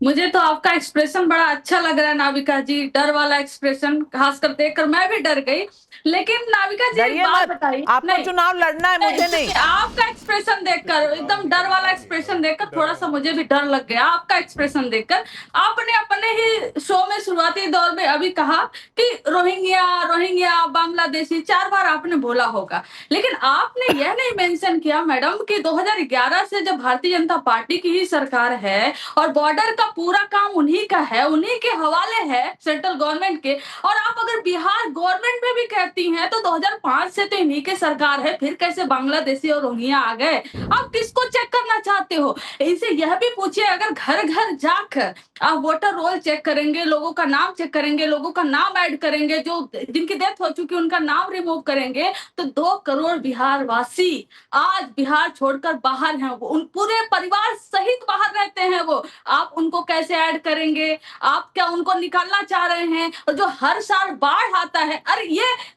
मुझे तो आपका एक्सप्रेशन बड़ा अच्छा लग रहा है नाविका जी, डर वाला एक्सप्रेशन खासकर देखकर मैं भी डर गई। लेकिन नाविका जी एक डरिए बात मत, बताइए। आपको नहीं चुनाव लड़ना है, मुझे नहीं। आपका एक्सप्रेशन देखकर एकदम डर वाला एक्सप्रेशन देखकर थोड़ा सा मुझे भी डर लग गया आपका एक्सप्रेशन देखकर। आपने अपने ही शो में शुरुआती दौर में अभी कहा कि रोहिंग्या रोहिंग्या बांग्लादेशी 4 बार आपने बोला होगा, लेकिन आपने यह नहीं मेंशन किया मैडम कि 2011 से जब भारतीय जनता पार्टी की ही सरकार है और बॉर्डर का पूरा काम उन्हीं का है, उन्हीं के हवाले है सेंट्रल गवर्नमेंट के। और आप अगर बिहार गवर्नमेंट में भी कहती हैं तो 2005 से तो इन्हीं के सरकार है, फिर कैसे बांग्लादेशी और रोहिंग्या आ गए? आप किसको चेक करना चाहते हो? इनसे यह भी पूछिए, अगर घर घर जाकर आप वोटर रोल चेक करेंगे, लोगों का नाम चेक करेंगे, लोगों का नाम ऐड करेंगे, जो जिनकी डेथ हो चुकी उनका नाम रिमूव करेंगे, तो 2 करोड़ बिहार वासी आज बिहार छोड़कर बाहर हैं। वो उन पूरे परिवार सहित बाहर रहते हैं वो। आप उनको कैसे ऐड करेंगे? आप क्या उनको निकालना चाह रहे हैं? और जो हर साल बाढ़ आता है, अरे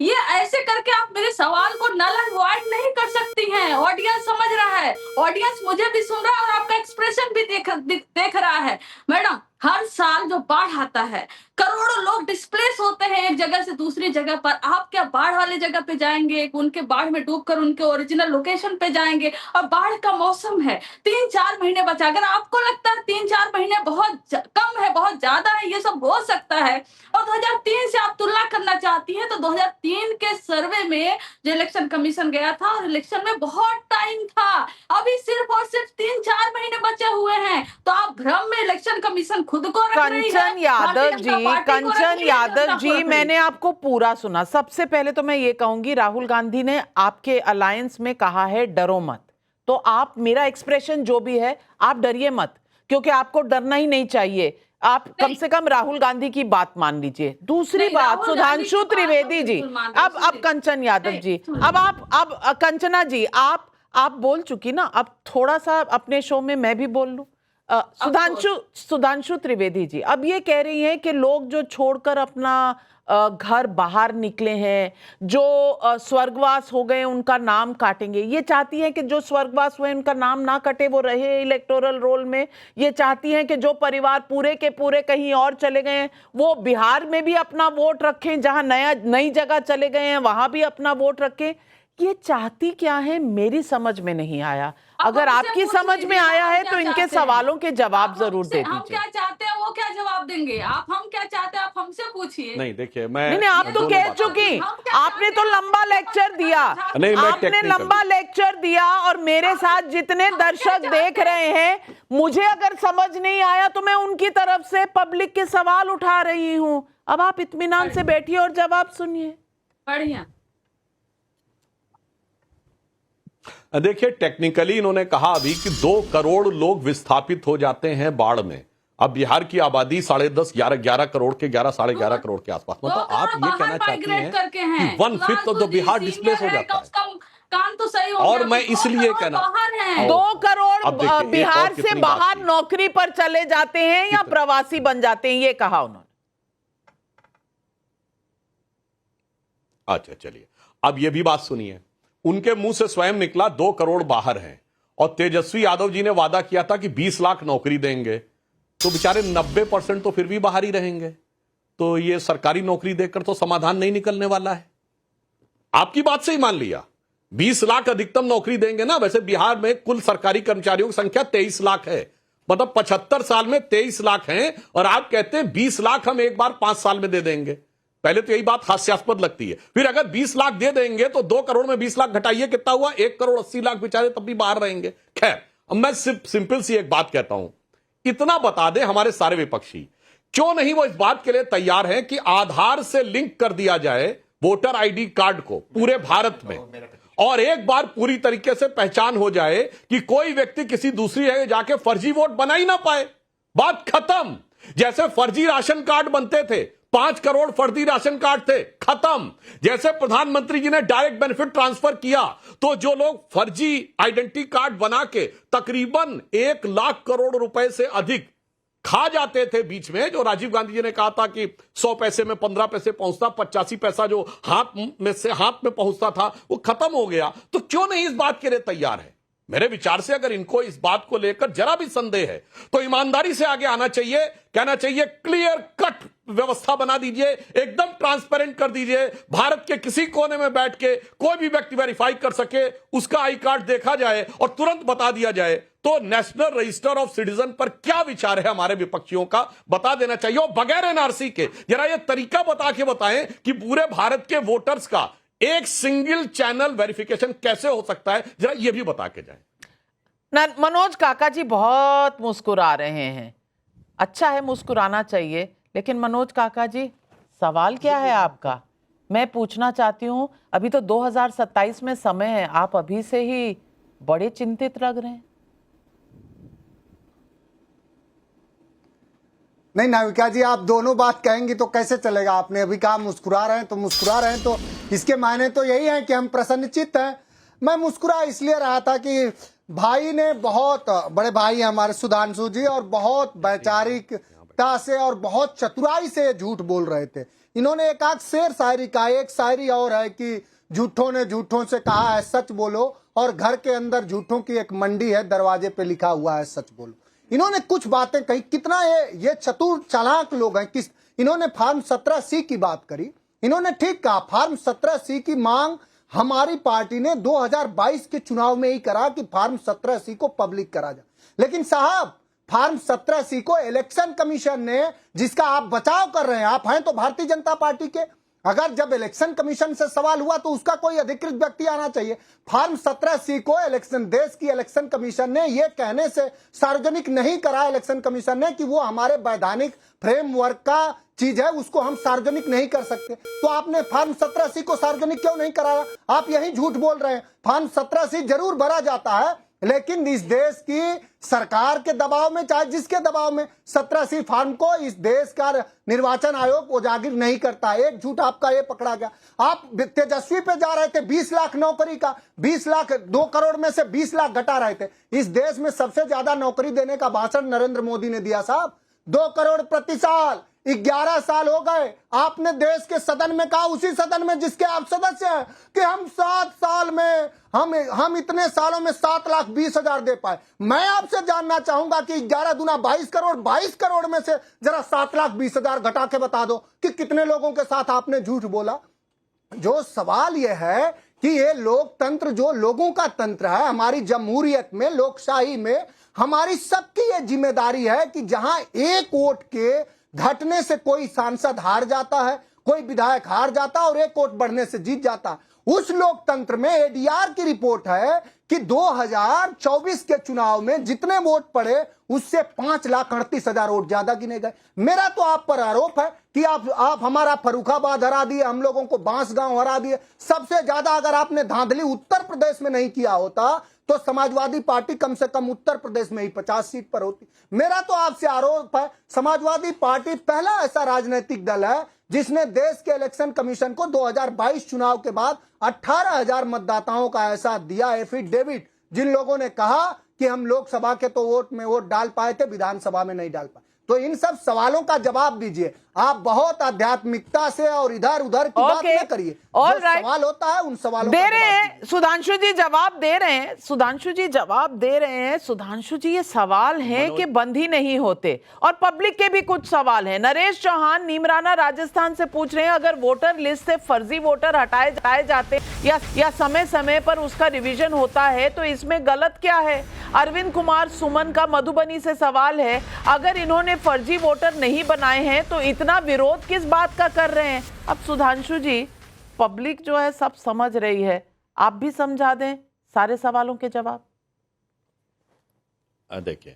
ये ऐसे करके आप मेरे सवाल को नल एंड वॉइड नहीं कर सकती हैं। ऑडियंस समझ रहा है, ऑडियंस मुझे भी सुन रहा है और आपका एक्सप्रेशन भी देख रहा है। मैडम, हर साल जो बाढ़ आता है, करोड़ों लोग डिस्प्लेस होते हैं एक जगह से दूसरी जगह पर। आप क्या बाढ़ वाले जगह पे जाएंगे? उनके बाढ़ में डूबकर उनके ओरिजिनल लोकेशन पे जाएंगे? और बाढ़ का मौसम है, 3-4 महीने बचा। अगर आपको लगता है 3-4 महीने बहुत कम है, बहुत ज्यादा है, ये सब हो सकता है, और 2003 से आप तुलना करना चाहती हैं, तो 2003 के सर्वे में जो इलेक्शन कमीशन गया था, और इलेक्शन में बहुत टाइम था, अभी सिर्फ और सिर्फ 3-4 महीने बचे हुए हैं। तो आप भ्रम में इलेक्शन कमीशन खुद को रख रही है, कंचन यादव जी, कंचन यादव जी, मैंने मैंने आपको पूरा सुना। सबसे पहले तो मैं ये कहूंगी, राहुल गांधी ने आपके अलायंस में कहा है डरो मत, तो आप मेरा एक्सप्रेशन जो भी है आप डरिए मत, क्योंकि आपको डरना ही नहीं चाहिए। आप कम से कम राहुल गांधी की बात मान लीजिए। दूसरी बात, सुधांशु त्रिवेदी जी, अब कंचन यादव जी, अब कंचना जी, आप बोल चुकी ना, अब थोड़ा सा अपने शो में मैं भी बोल लूं। सुधांशु त्रिवेदी जी अब ये कह रही हैं कि लोग जो छोड़कर अपना घर बाहर निकले हैं, जो स्वर्गवास हो गए, उनका नाम काटेंगे। ये चाहती हैं कि जो स्वर्गवास हुए उनका नाम ना कटे, वो रहे इलेक्टोरल रोल में। ये चाहती हैं कि जो परिवार पूरे के पूरे कहीं और चले गए हैं वो बिहार में भी अपना वोट रखें, जहां नई जगह चले गए हैं वहां भी अपना वोट रखें। ये चाहती क्या है मेरी समझ में नहीं आया। अगर आपकी समझ में आया है तो इनके सवालों के जवाब जरूर दे हम दीजिए। क्या चाहते हैं वो क्या जवाब देंगे? आप हम क्या चाहते हैं आप हमसे पूछिए। नहीं देखिए, मैं नहीं, आप तो कह चुकी, आपने तो लंबा लेक्चर दिया, आपने लंबा लेक्चर दिया, और मेरे साथ जितने दर्शक देख रहे हैं, मुझे अगर समझ नहीं आया तो मैं उनकी तरफ से पब्लिक के सवाल उठा रही हूं। अब आप इत्मीनान से बैठिए और जवाब सुनिए। बढ़िया। देखिए, टेक्निकली इन्होंने कहा अभी कि 2 करोड़ लोग विस्थापित हो जाते हैं बाढ़ में। अब बिहार की आबादी 10.5 11 करोड़ के 11-11.5 करोड़ के आसपास, मतलब आप ये कहना चाहती हैं कि 1/5 ऑफ द बिहार डिस्प्लेस हो जाता है। काम तो सही हो और गया, मैं इसलिए कहना, 2 करोड़ बिहार से कितनी बाहर बात की। नौकरी पर चले जाते हैं या प्रवासी बन जाते हैं, ये कहा उन्होंने। अच्छा चलिए, अब ये भी बात सुनिए। उनके मुंह से स्वयं निकला 2 करोड़ बाहर हैं, और तेजस्वी यादव जी ने वादा किया था कि 20 लाख नौकरी देंगे, तो बेचारे 90% तो फिर भी बाहर ही रहेंगे। तो ये सरकारी नौकरी देकर तो समाधान नहीं निकलने वाला है। आपकी बात से ही मान लिया 20 लाख अधिकतम नौकरी देंगे ना। वैसे बिहार में कुल सरकारी कर्मचारियों की संख्या 23 लाख है, मतलब 75 साल में 23 लाख हैं, और आप कहते हैं 20 लाख हम एक बार 5 साल में दे देंगे। पहले तो यही बात हास्यास्पद लगती है। फिर अगर 20 लाख दे देंगे तो 2 करोड़ में 20 लाख घटाइए, कितना हुआ? 1 करोड़ 80 लाख बेचारे तब भी बाहर रहेंगे। खैर, अब मैं सिंपल सी एक बात कहता हूं, इतना बता दे हमारे सारे विपक्षी, क्यों नहीं वो इस बात के लिए तैयार हैं कि आधार से लिंक कर दिया जाए वोटर आईडी कार्ड को पूरे भारत में, और एक बार पूरी तरीके से पहचान हो जाए कि कोई व्यक्ति किसी दूसरी जगह जाके फर्जी वोट बना ही ना पाए। बात खत्म। जैसे फर्जी राशन कार्ड बनते थे, 5 करोड़ फर्जी राशन कार्ड थे, खत्म। जैसे प्रधानमंत्री जी ने डायरेक्ट बेनिफिट ट्रांसफर किया, तो जो लोग फर्जी आइडेंटिटी कार्ड बना के तकरीबन 1 लाख करोड़ रुपए से अधिक खा जाते थे बीच में, जो राजीव गांधी जी ने कहा था कि 100 पैसे में 15 पैसे पहुंचता, 85 पैसा जो हाथ में पहुंचता था वो खत्म हो गया। तो क्यों नहीं इस बात के लिए तैयार है? मेरे विचार से अगर इनको इस बात को लेकर जरा भी संदेह है तो ईमानदारी से आगे आना चाहिए, कहना चाहिए क्लियर कट व्यवस्था बना दीजिए, एकदम ट्रांसपेरेंट कर दीजिए, भारत के किसी कोने में बैठ के कोई भी व्यक्ति वेरीफाई कर सके, उसका आई कार्ड देखा जाए और तुरंत बता दिया जाए। तो नेशनल रजिस्टर ऑफ सिटीजन पर क्या विचार है हमारे विपक्षियों का, बता देना चाहिए। और बगैर एनआरसी के जरा ये तरीका बता के बताएं कि पूरे भारत के वोटर्स का एक सिंगल चैनल वेरिफिकेशन कैसे हो सकता है, जरा ये भी बता के जाए। मनोज काका जी बहुत मुस्कुरा रहे हैं, अच्छा है मुस्कुराना चाहिए, लेकिन मनोज काका जी सवाल क्या है आपका? मैं पूछना चाहती हूं, अभी तो 2027 में समय है, आप अभी से ही बड़े चिंतित लग रहे हैं। नहीं नाविका जी, आप दोनों बात कहेंगी तो कैसे चलेगा? आपने अभी कहा मुस्कुरा रहे हैं, तो मुस्कुरा रहे हैं तो इसके मायने तो यही है कि हम प्रसन्नचित्त हैं। मैं मुस्कुरा इसलिए रहा था कि भाई ने बहुत बड़े भाई हैं हमारे सुधांशु जी, और बहुत वैचारिकता से और बहुत चतुराई से झूठ बोल रहे थे। इन्होंने एक आध शेर शायरी कहा, एक शायरी और है कि झूठों ने झूठों से कहा है सच बोलो, और घर के अंदर झूठों की एक मंडी है, दरवाजे पे लिखा हुआ है सच बोलो। इन्होंने कुछ बातें कही, कितना ये चतुर चालाक लोग हैं। किस इन्होंने फार्म 17C की बात करी, इन्होंने ठीक कहा फार्म 17C की मांग हमारी पार्टी ने 2022 के चुनाव में ही करा कि फार्म 17C को पब्लिक करा जाए। लेकिन साहब फार्म 17C को इलेक्शन कमीशन ने, जिसका आप बचाव कर रहे हैं, आप हैं तो भारतीय जनता पार्टी के, अगर जब इलेक्शन कमीशन से सवाल हुआ तो उसका कोई अधिकृत व्यक्ति आना चाहिए। फार्म 17C को देश की इलेक्शन कमीशन ने यह कहने से सार्वजनिक नहीं करा इलेक्शन कमीशन ने कि वो हमारे वैधानिक फ्रेमवर्क का चीज है, उसको हम सार्वजनिक नहीं कर सकते। तो आपने फार्म 17C को सार्वजनिक क्यों नहीं कराया? आप यही झूठ बोल रहे हैं। फार्म 17C जरूर भरा जाता है, लेकिन इस देश की सरकार के दबाव में, चाहे जिसके दबाव में, 17C फार्म को इस देश का निर्वाचन आयोग उजागर नहीं करता। एक झूठ आपका ये पकड़ा गया। आप तेजस्वी पे जा रहे थे 20 लाख नौकरी का, 20 लाख 2 करोड़ में से 20 लाख घटा रहे थे। इस देश में सबसे ज्यादा नौकरी देने का भाषण नरेंद्र मोदी ने दिया साहब, 2 करोड़ प्रति साल। 11 साल हो गए, आपने देश के सदन में कहा, उसी सदन में जिसके आप सदस्य हैं, कि हम 7 साल में हम इतने सालों में 7,20,000 दे पाए। मैं आपसे जानना चाहूंगा कि 11 दूना 22 करोड़, 22 करोड़ में से जरा 7,20,000 घटा के बता दो कि कितने लोगों के साथ आपने झूठ बोला। जो सवाल यह है कि ये लोकतंत्र जो लोगों का तंत्र है, हमारी जमहूरियत में, लोकशाही में हमारी सबकी ये जिम्मेदारी है कि जहां एक वोट के घटने से कोई सांसद हार जाता है, कोई विधायक हार जाता है और एक वोट बढ़ने से जीत जाता है, उस लोकतंत्र में एडीआर की रिपोर्ट है कि 2024 के चुनाव में जितने वोट पड़े उससे 5,38,000 वोट ज्यादा गिने गए। मेरा तो आप पर आरोप है कि आप हमारा फर्रुखाबाद हरा दिए, हम लोगों को बांसगांव हरा दिए। सबसे ज्यादा अगर आपने धांधली उत्तर प्रदेश में नहीं किया होता तो समाजवादी पार्टी कम से कम उत्तर प्रदेश में ही 50 सीट पर होती। मेरा तो आपसे आरोप है, समाजवादी पार्टी पहला ऐसा राजनीतिक दल है जिसने देश के इलेक्शन कमीशन को 2022 चुनाव के बाद 18,000 मतदाताओं का ऐसा दिया एफिडेविट, जिन लोगों ने कहा कि हम लोकसभा के तो वोट डाल पाए थे, विधानसभा में नहीं डाल पाए। तो इन सब सवालों का जवाब दीजिए। आप बहुत आध्यात्मिकता से और इधर उधर की बात न करिए। जो सवाल होता है उन सवालों दे रहे हैं सुधांशु जी, जवाब दे रहे हैं सुधांशु जी, जवाब दे रहे हैं सुधांशु जी। ये सवाल हैं कि बंद ही नहीं होते, और पब्लिक के भी कुछ सवाल हैं। नरेश चौहान नीमराना राजस्थान से पूछ रहे हैं, अगर वोटर लिस्ट से फर्जी वोटर हटाए जाते या समय समय पर उसका रिवीजन होता है तो इसमें गलत क्या है? अरविंद कुमार सुमन का मधुबनी से सवाल है, अगर इन्होंने फर्जी वोटर नहीं बनाए हैं तो इतना विरोध किस बात का कर रहे हैं? अब सुधांशु जी, पब्लिक जो है सब समझ रही है, आप भी समझा दें सारे सवालों के जवाब। देखिए,